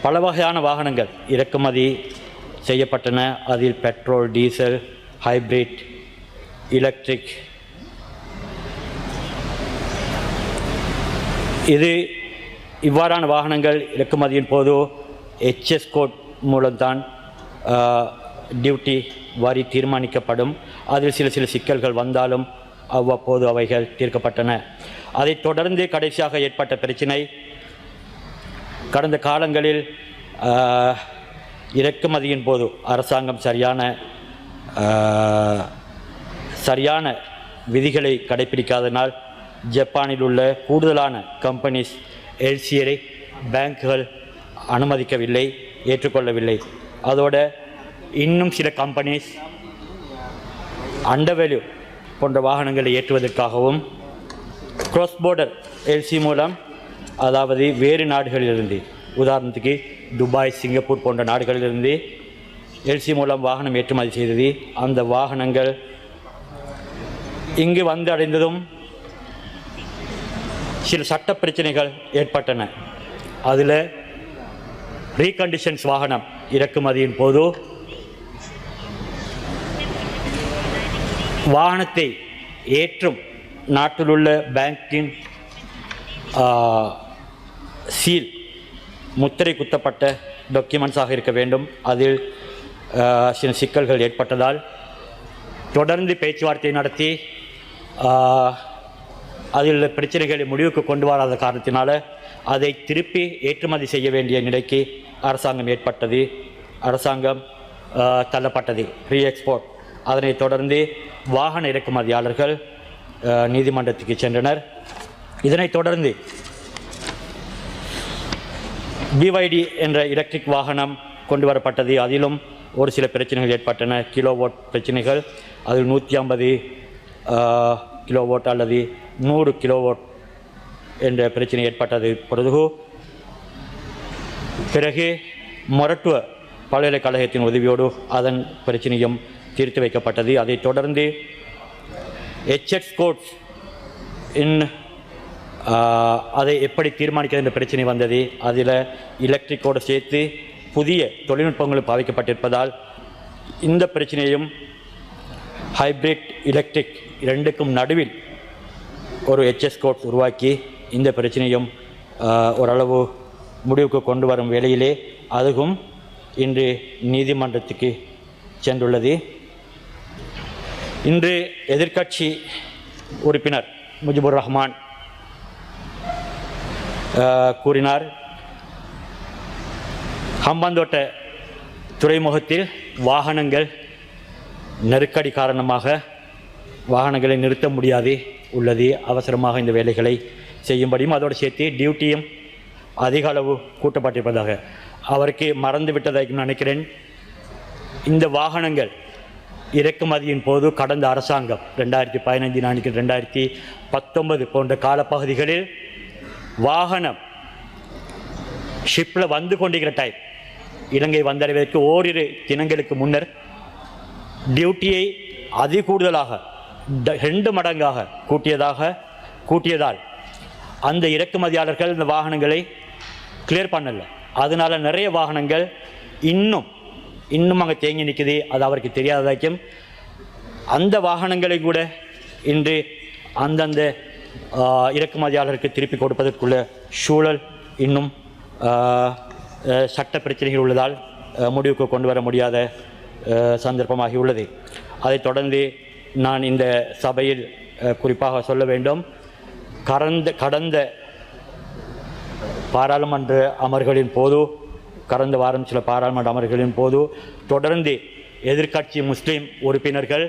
பல வகையான வாகனங்கள் இறக்குமதி செய்யப்பட்டன. அதில் பெட்ரோல், டீசல், ஹைப்ரிட், எலக்ட்ரிக், இவ்வாறான வாகனங்கள் இறக்குமதியின் போது HS கோட் மூலம்தான் டியூட்டி வரி தீர்மானிக்கப்படும். அதில் சில சிக்கல்கள் வந்தாலும் அவ்வப்போது அவைகள் தீர்க்கப்பட்டன. அதைத் தொடர்ந்து கடைசியாக ஏற்பட்ட பிரச்சினை, கடந்த காலங்களில் இறக்குமதியின் போது அரசாங்கம் சரியான விதிகளை கடைபிடிக்காதனால் ஜப்பானில் உள்ள கூடுதலான கம்பெனிஸ் LCA பேங்குகள் அனுமதிக்கவில்லை, ஏற்றுக்கொள்ளவில்லை. அதோட இன்னும் சில கம்பெனிஸ் அண்டர் வேல்யூ போன்ற வாகனங்களை ஏற்றுவதற்காகவும் கிராஸ் போர்டர் LC மூலம், அதாவது வேறு நாடுகளிலிருந்து, உதாரணத்துக்கு துபாய், சிங்கப்பூர் போன்ற நாடுகளிலிருந்து LC மூலம் வாகனம் ஏற்றுமதி செய்தது. அந்த வாகனங்கள் இங்கு வந்து அடைந்ததும் சில சட்ட பிரச்சனைகள் ஏற்பட்டன. அதில் ரீகண்டிஷன்ஸ் வாகனம் இறக்குமதியின் போது வாகனத்தை ஏற்றும் நாட்டிலுள்ள பேங்கின் சீல் முத்திரை குத்தப்பட்ட டாக்குமெண்ட்ஸாக இருக்க வேண்டும். அதில் சில சிக்கல்கள் ஏற்பட்டதால் தொடர்ந்து பேச்சுவார்த்தை நடத்தி அதில் பிரச்சனைகளை முடிவுக்கு கொண்டு வராத காரணத்தினால அதை திருப்பி ஏற்றுமதி செய்ய வேண்டிய நிலைக்கு அரசாங்கம் தள்ளப்பட்டது, ரீ எக்ஸ்போர்ட். அதனைத் தொடர்ந்து வாகன இறக்குமதியாளர்கள் நீதிமன்றத்துக்கு சென்றனர். இதனைத் தொடர்ந்து BYD என்ற எலக்ட்ரிக் வாகனம் கொண்டு வரப்பட்டது. அதிலும் ஒரு சில பிரச்சனைகள் ஏற்பட்டன. கிலோவாட் பிரச்சனைகள், அதில் 150 கிலோவாட் அல்லது 100 கிலோவாட் என்ற பிரச்சனை ஏற்பட்டது. பிறகு மொரட்டுவ பல்கலைக்கழகத்தின் உதவியோடு அதன் பிரச்சனையும் தீர்த்து வைக்கப்பட்டது. அதைத் தொடர்ந்து HS கோட்ஸ் அதை எப்படி தீர்மானிக்கிறது என்ற பிரச்சனை வந்தது. அதில் எலக்ட்ரிக்கோடு சேர்த்து புதிய தொழில்நுட்பங்களும் பாதிக்கப்பட்டிருப்பதால் இந்த பிரச்சனையும் ஹைப்ரிட், எலக்ட்ரிக் இரண்டுக்கும் நடுவில் ஒரு HS கோட் உருவாக்கி இந்த பிரச்சனையும் ஓரளவு முடிவுக்கு கொண்டு வரும் வேளையிலே அதுவும் இன்று நீதிமன்றத்துக்கு சென்றுள்ளது. இன்று எதிர்க்கட்சி உறுப்பினர் முஜிபுர் ரஹ்மான் கூறினார், ஹம்பாந்தோட்ட துறைமுகத்தில் வாகனங்கள் நெருக்கடி காரணமாக வாகனங்களை நிறுத்த முடியாது உள்ளது, அவசரமாக இந்த வேலைகளை செய்யும்படியும் அதோடு சேர்த்து டியூட்டியும் அதிக அளவு கூட்டப்பட்டிருப்பதாக அவருக்கு மறந்து விட்டதாக நினைக்கிறேன். இந்த வாகனங்கள் இறக்குமதியின் போது கடந்த அரசாங்கம் 2015 2019 போன்ற காலப்பகுதிகளில் வாகனம் ஷிப்பில் வந்து கொண்டிருக்கிற டைம், இலங்கை வந்தடைவதற்கு ஓரிரு தினங்களுக்கு முன்னர் டியூட்டியை அதிகூடுதலாக 2 மடங்காக கூட்டியதால் அந்த இறக்குமதியாளர்கள் இந்த வாகனங்களை கிளியர் பண்ணல. அதனால் நிறைய வாகனங்கள் இன்னும் அங்கே தேங்கி நிற்குது. அது அவருக்கு தெரியாததாக்கும் அந்த வாகனங்களை கூட இன்று அந்தந்த இறக்குமதியாளருக்கு திருப்பி கொடுப்பதற்குள்ள சூழல் இன்னும் சட்ட பிரச்சனைகள் உள்ளதால் முடிவுக்கு கொண்டு வர முடியாத சந்தர்ப்பமாகி உள்ளது. அதைத் தொடர்ந்து நான் இந்த சபையில் குறிப்பாக சொல்ல வேண்டும், கடந்த பாராளுமன்ற அமர்வுகளின் போது, கடந்த வாரம் சில பாராளுமன்ற அமர்வுகளின் போது தொடர்ந்து எதிர்க்கட்சி முஸ்லீம் உறுப்பினர்கள்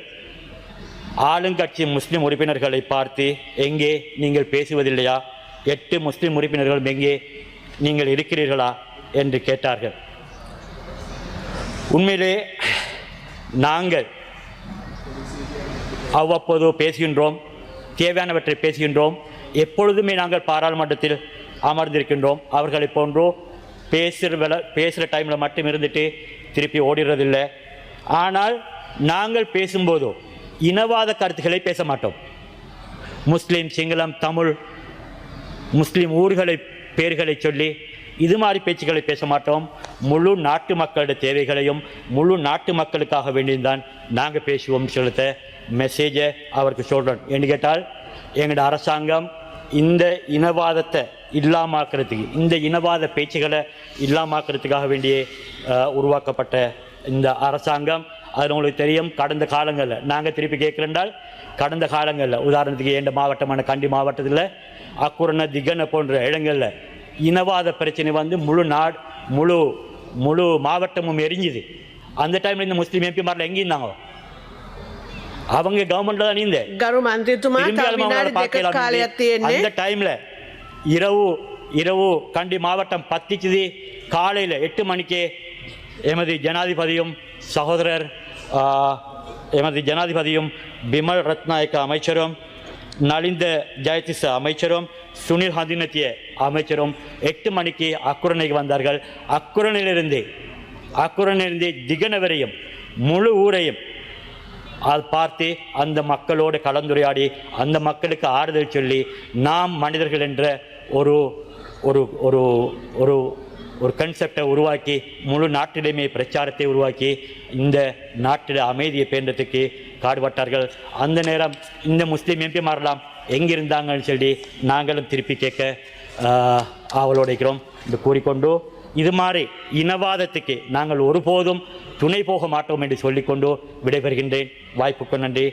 ஆளுங்கட்சி முஸ்லீம் உறுப்பினர்களை பார்த்து, எங்கே நீங்கள் பேசுவதில்லையா, 8 முஸ்லீம் உறுப்பினர்கள் எங்கே நீங்கள் இருக்கிறீர்களா என்று கேட்டார்கள். உண்மையிலே நாங்கள் அவ்வப்போது பேசுகின்றோம், தேவையானவற்றை பேசுகின்றோம். எப்பொழுதுமே நாங்கள் பாராளுமன்றத்தில் அமர்ந்திருக்கின்றோம். அவர்களை போன்றோ பேசுகிற டைமில் மட்டும் இருந்துட்டு திருப்பி ஓடிடுறதில்லை. ஆனால் நாங்கள் பேசும்போதோ இனவாத கருத்துக்களை பேச மாட்டோம். முஸ்லீம், சிங்களம், தமிழ், முஸ்லீம் ஊர்களை பேர்களை சொல்லி இது மாதிரி பேச்சுக்களை பேச மாட்டோம். முழு நாட்டு மக்களுடைய தேவைகளையும் முழு நாட்டு மக்களுக்காக வேண்டியதுதான் நாங்கள் பேசுவோம் சொல்லித்த மெசேஜை அவருக்கு சொல்கிறோம். என்று கேட்டால் எங்களோட அரசாங்கம் இந்த இனவாதத்தை இல்லாமாக்கிறதுக்கு, இந்த இனவாத பேச்சுகளை இல்லாமாக்கிறதுக்காக வேண்டியே உருவாக்கப்பட்ட இந்த அரசாங்கம். அது உங்களுக்கு தெரியும். கடந்த காலங்களில் நாங்கள் திருப்பி கேட்குறேன்றால், கடந்த காலங்களில் உதாரணத்துக்கு எந்த மாவட்டமான கண்டி மாவட்டத்தில் அக்குரண திகன போன்ற இடங்களில் இனவாத பிரச்சனை வந்து முழு மாவட்டமும் எரிஞ்சுது. அந்த டைமில் இந்த முஸ்லீம் எம்பிமாரில் எங்கே இருந்தாங்க? அவங்க கவர்மெண்ட்ல தான் நீந்த அந்த டைம்ல இரவு கண்டி மாவட்டம் பத்திச்சுது. காலையில் 8 மணிக்கே எமது ஜனாதிபதியும் சகோதரர் எமது ஜனாதிபதியும் பிமல் ரத்நாயக்க அமைச்சரும் நலிந்த ஜெயதிச அமைச்சரும் சுனில் ஹந்தினத்திய அமைச்சரும் 8 மணிக்கு அக்குரணைக்கு வந்தார்கள். அக்குரணிலிருந்து திகன வரையும் முழு ஊரையும் அது பார்த்து அந்த மக்களோடு கலந்துரையாடி அந்த மக்களுக்கு ஆறுதல் சொல்லி நாம் மனிதர்கள் என்ற ஒரு ஒரு ஒரு ஒரு ஒரு கன்செப்டை உருவாக்கி முழு நாட்டிலுமே பிரச்சாரத்தை உருவாக்கி இந்த நாட்டில் அமைதியை பேண்டத்துக்கு காடுபட்டார்கள். அந்த நேரம் இந்த முஸ்லீம் எம்பிமாரெல்லாம் எங்கிருந்தாங்கன்னு சொல்லி நாங்களும் திருப்பி கேட்க ஆவலோடு இருக்கிறோம் என்று கூறிக்கொண்டு, இது மாதிரி இனவாதத்துக்கு நாங்கள் ஒருபோதும் துணை போக மாட்டோம் என்று சொல்லிக்கொண்டு விடைபெறுகின்றேன். வாய்ப்புக்கு நன்றி.